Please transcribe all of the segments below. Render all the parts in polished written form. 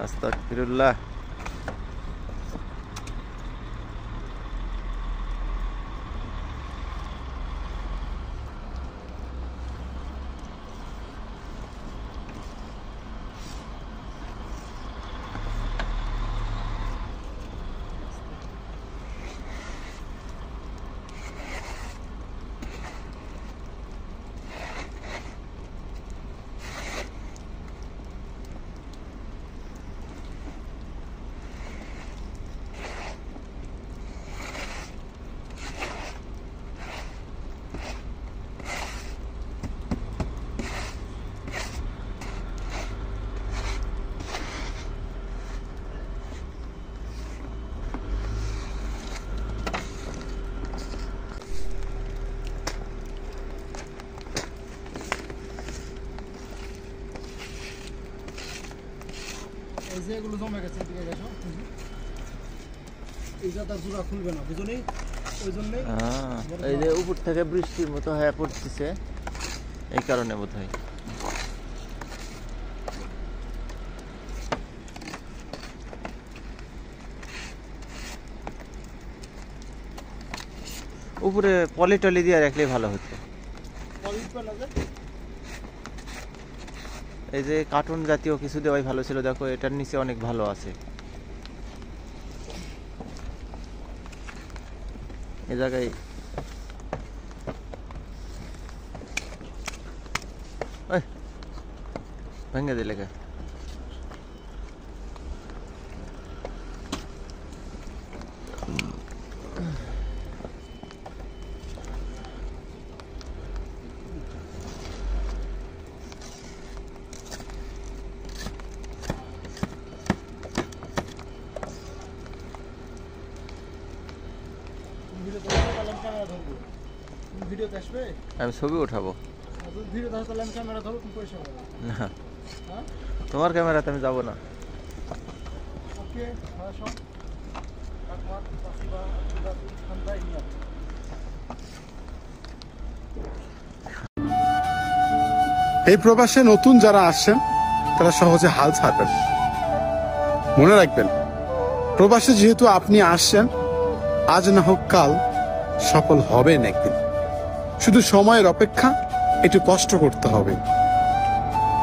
আস্তাগফিরুল্লাহ। এগুলো জমে গেছে, এদিকে গেছো এই জাতার জোড়া খুলবে না, বুঝুনি? ওই জন্যই এই যে উপর থেকে বৃষ্টির মতো হয়ে পড়তেছে, এই কারণে বোধহয়। উপরে পলি টলি দিয়ে রাখলে ভালো হতো। এই যে কার্টুন জাতীয় কিছু দেওয়াই ভালো ছিল। দেখো এটার নিচে অনেক ভালো আছে। এ জায়গায় ভেঙে দিলে কে? আমি ছবি উঠাবো না, তোমার ক্যামেরাতে আমি যাবো না। এই প্রবাসে নতুন যারা আসছেন তারা সহজে হাল ছাড়বেন। মনে রাখবেন, প্রবাসে যেহেতু আপনি আসছেন, আজ না হোক কাল সফল হবেন একদিন। শুধু সময়ের অপেক্ষা, একটু কষ্ট করতে হবে।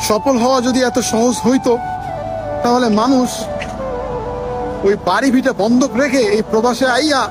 সফল হওয়া যদি এত সহজ হইতো, তাহলে মানুষ ওই বাড়ি ভিটা বন্ধক রেখে এই প্রবাসে আইয়া